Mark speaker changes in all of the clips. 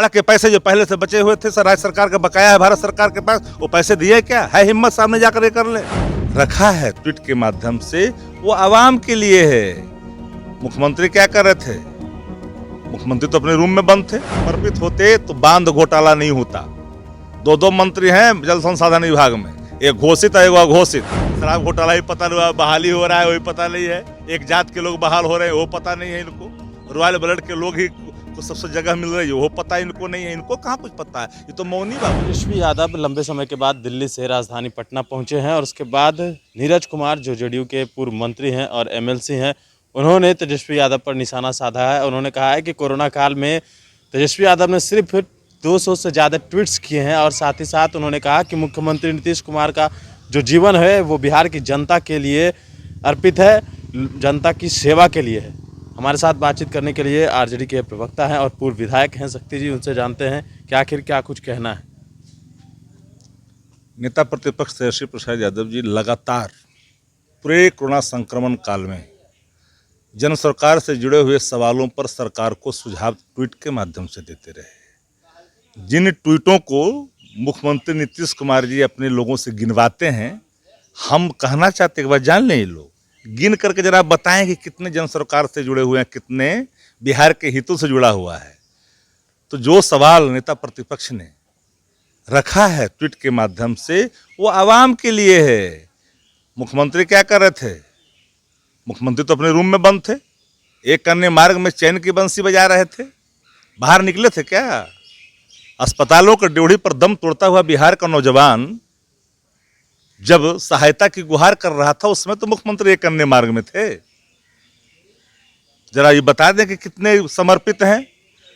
Speaker 1: अड़क के पैसे जो पहले से बचे हुए थे, सर राज्य सरकार का बकाया है भारत सरकार के पास, वो पैसे दिए क्या है? हिम्मत सामने जाकर ये कर ले। रखा है ट्वीट के माध्यम से, वो आवाम के लिए है। मुख्यमंत्री क्या कर रहे थे? मुख्यमंत्री तो अपने रूम में बंद थे। समर्पित होते तो बांध घोटाला नहीं होता। दो मंत्री हैं जल संसाधन विभाग में, एक घोषित है एक अघोषित। शराब घोटाला ही पता नहीं, बहाली हो रहा है वही पता नहीं है। एक जात के लोग बहाल हो रहे हैं वो पता नहीं है इनको। रॉयल ब्लड के लोग ही को सबसे जगह मिल रही है वो पता इनको नहीं है। इनको कहाँ कुछ पता है, ये तो मौनी बाबू।
Speaker 2: तेजस्वी यादव लंबे समय के बाद दिल्ली से राजधानी पटना पहुंचे हैं और उसके बाद नीरज कुमार जो जेडीयू के पूर्व मंत्री हैं और एमएलसी हैं, उन्होंने तेजस्वी यादव पर निशाना साधा है। उन्होंने कहा है कि कोरोना काल में तेजस्वी यादव ने सिर्फ 200 से ज़्यादा ट्वीट्स किए हैं और साथ ही साथ उन्होंने कहा कि मुख्यमंत्री नीतीश कुमार का जो जीवन है वो बिहार की जनता के लिए अर्पित है, जनता की सेवा के लिए है। हमारे साथ बातचीत करने के लिए आरजेडी के प्रवक्ता हैं और पूर्व विधायक हैं शक्ति जी, उनसे जानते हैं कि आखिर क्या कुछ कहना है।
Speaker 1: नेता प्रतिपक्ष तेजस्वी प्रसाद यादव जी लगातार पूरे कोरोना संक्रमण काल में जन सरकार से जुड़े हुए सवालों पर सरकार को सुझाव ट्वीट के माध्यम से देते रहे। जिन ट्वीटों को मुख्यमंत्री नीतीश कुमार जी अपने लोगों से गिनवाते हैं, हम कहना चाहते हैं एक बार जान लें, ये लोग गिन करके जरा बताएं कि कितने जन सरकार से जुड़े हुए हैं, कितने बिहार के हितों से जुड़ा हुआ है। तो जो सवाल नेता प्रतिपक्ष ने रखा है ट्वीट के माध्यम से, वो आवाम के लिए है। मुख्यमंत्री क्या कर रहे थे? मुख्यमंत्री तो अपने रूम में बंद थे, एक अन्य मार्ग में चैन की बंसी बजा रहे थे। बाहर निकले थे क्या? अस्पतालों के ड्योढ़ी पर दम तोड़ता हुआ बिहार का नौजवान जब सहायता की गुहार कर रहा था, उसमें तो मुख्यमंत्री एक अन्य मार्ग में थे। जरा ये बता दें कि कितने समर्पित हैं।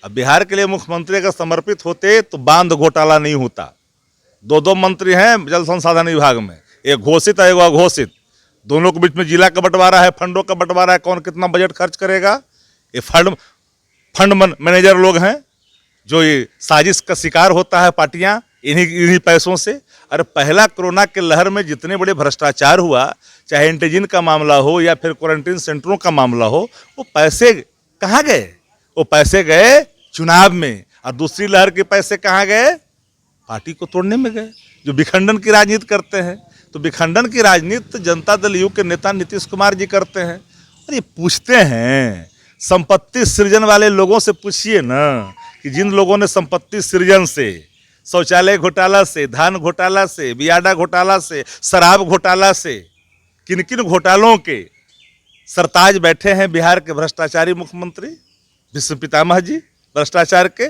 Speaker 1: अब बिहार के लिए मुख्यमंत्री अगर समर्पित होते तो बांध घोटाला नहीं होता। दो मंत्री हैं जल संसाधन विभाग में, एक घोषित है एक अघोषित। दोनों के बीच में जिला का बंटवारा है, फंडों का बंटवारा है, कौन कितना बजट खर्च करेगा। ये फंड मैनेजर लोग हैं जो ये साजिश का शिकार होता है पार्टियां इन्हीं पैसों से। अरे पहला कोरोना के लहर में जितने बड़े भ्रष्टाचार हुआ, चाहे एंटीजन का मामला हो या फिर क्वारंटीन सेंटरों का मामला हो, वो पैसे कहाँ गए? वो पैसे गए चुनाव में। और दूसरी लहर के पैसे कहाँ गए? पार्टी को तोड़ने में गए, जो विखंडन की राजनीति करते हैं। तो विखंडन की राजनीति जनता दल यू के नेता नीतीश कुमार जी करते हैं। और ये पूछते हैं, संपत्ति सृजन वाले लोगों से पूछिए ना कि जिन लोगों ने संपत्ति सृजन से, शौचालय घोटाला से, धान घोटाला से, बियाडा घोटाला से, शराब घोटाला से, किन किन घोटालों के सरताज बैठे हैं बिहार के भ्रष्टाचारी मुख्यमंत्री विश्व पितामह जी भ्रष्टाचार के।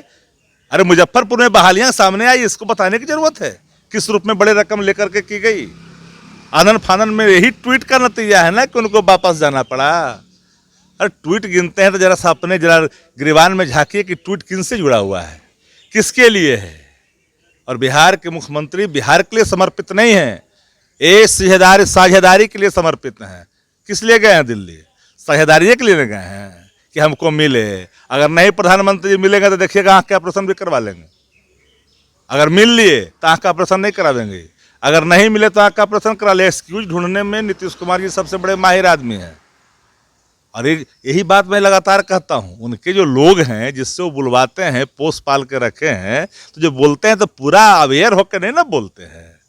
Speaker 1: अरे मुजफ्फरपुर में बहालियां सामने आई, इसको बताने की जरूरत है किस रूप में बड़े रकम लेकर के की गई। आनन फानन में यही ट्वीट का नतीजा है ना कि उनको वापस जाना पड़ा। अरे ट्वीट गिनते हैं तो जरा सा अपने जरा गिरबान में झांकिए कि ट्वीट किन से जुड़ा हुआ है, किसके लिए है। और बिहार के मुख्यमंत्री बिहार के लिए समर्पित नहीं है, ये साझेदारी के लिए समर्पित हैं। किस लिए गए हैं दिल्ली? साझेदारी के लिए गए हैं कि हमको मिले। अगर नहीं प्रधानमंत्री जी मिलेंगे तो देखिएगा आँख का ऑपरेशन भी करवा लेंगे। अगर मिल लिए तो आँख का ऑपरेशन नहीं करा देंगे, अगर नहीं मिले तो आँख का ऑपरेशन करा ले। एक्सक्यूज ढूंढने में नीतीश कुमार जी सबसे बड़े माहिर आदमी हैं। और यही बात मैं लगातार कहता हूँ, उनके जो लोग हैं जिससे वो बुलवाते हैं, पोस पाल के रखे हैं, तो जो बोलते हैं तो पूरा अवेयर होकर नहीं ना बोलते हैं।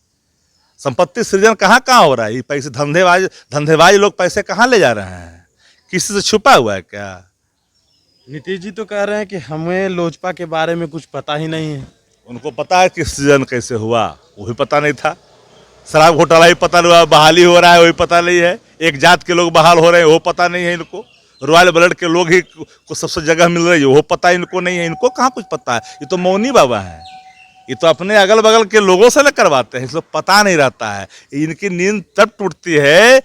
Speaker 1: संपत्ति सृजन कहाँ हो रहा है? ये पैसे धंधेबाज लोग पैसे कहाँ ले जा रहे हैं? किसी से छुपा हुआ है क्या?
Speaker 2: नीतीश जी तो कह रहे हैं कि हमें लोजपा के बारे में कुछ पता ही नहीं है।
Speaker 1: उनको पता है कि सृजन कैसे हुआ, वो भी पता नहीं था। शराब घोटाला ही पता नहीं हुआ, बहाली हो रहा है वही पता नहीं है। एक जात के लोग बहाल हो रहे हैं वो पता नहीं है इनको। रॉयल ब्लड के लोग ही को सबसे जगह मिल रही है वो पता इनको नहीं है। इनको कहाँ कुछ पता है, ये तो मौनी बाबा हैं। ये तो अपने अगल बगल के लोगों से न करवाते हैं, इसको पता नहीं रहता है। इनकी नींद तब टूटती है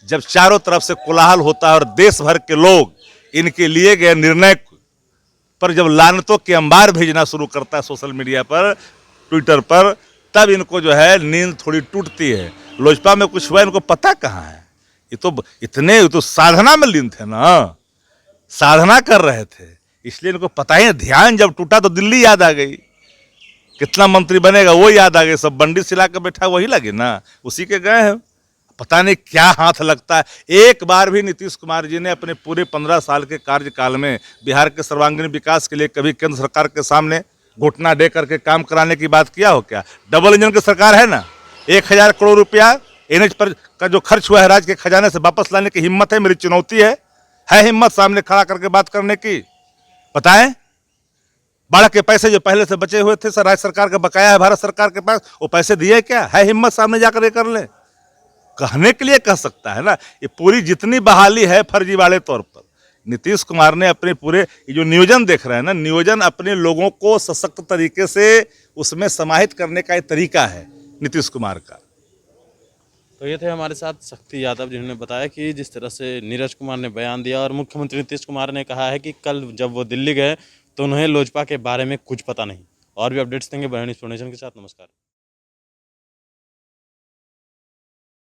Speaker 1: जब चारों तरफ से कोलाहल होता है और देश भर के लोग इनके लिए गए निर्णय पर जब लानतों के अंबार भेजना शुरू करता है सोशल मीडिया पर, ट्विटर पर, तब इनको जो है नींद थोड़ी टूटती है। लोजपा में कुछ हुआ इनको पता कहाँ है? ये तो साधना में लीन थे ना, साधना कर रहे थे, इसलिए इनको पता ही। ध्यान जब टूटा तो दिल्ली याद आ गई, कितना मंत्री बनेगा वो याद आ गए। सब बंडी सिला कर बैठा वही लगे ना, उसी के गए हैं। पता नहीं क्या हाथ लगता है। एक बार भी नीतीश कुमार जी ने अपने पूरे 15 साल के कार्यकाल में बिहार के सर्वांगीण विकास के लिए कभी केंद्र सरकार के सामने घुटना दे करके काम कराने की बात किया हो क्या? डबल इंजन की सरकार है ना, 1,000 करोड़ रुपया एनएच पर का जो खर्च हुआ है राज्य के खजाने से वापस लाने की हिम्मत है? मेरी चुनौती है हिम्मत सामने खड़ा करके बात करने की? बताएं, बाढ़ के पैसे जो पहले से बचे हुए थे सर, राज्य सरकार का बकाया है भारत सरकार के पास, वो पैसे दिए क्या? है हिम्मत सामने जाकर ये कर ले? कहने के लिए कह सकता है ना। ये पूरी जितनी बहाली है फर्जीवाड़े तौर पर, नीतीश कुमार ने अपने पूरे ये जो नियोजन देख रहे हैं ना, नियोजन अपने लोगों को सशक्त तरीके से उसमें समाहित करने का एक तरीका है नीतीश कुमार का।
Speaker 2: तो ये थे हमारे साथ शक्ति यादव, जिन्होंने बताया कि जिस तरह से नीरज कुमार ने बयान दिया और मुख्यमंत्री नीतीश कुमार ने कहा है कि कल जब वो दिल्ली गए तो उन्हें लोजपा के बारे में कुछ पता नहीं। और भी अपडेट्स देंगे बयान इन्फॉर्मेशन के साथ। नमस्कार।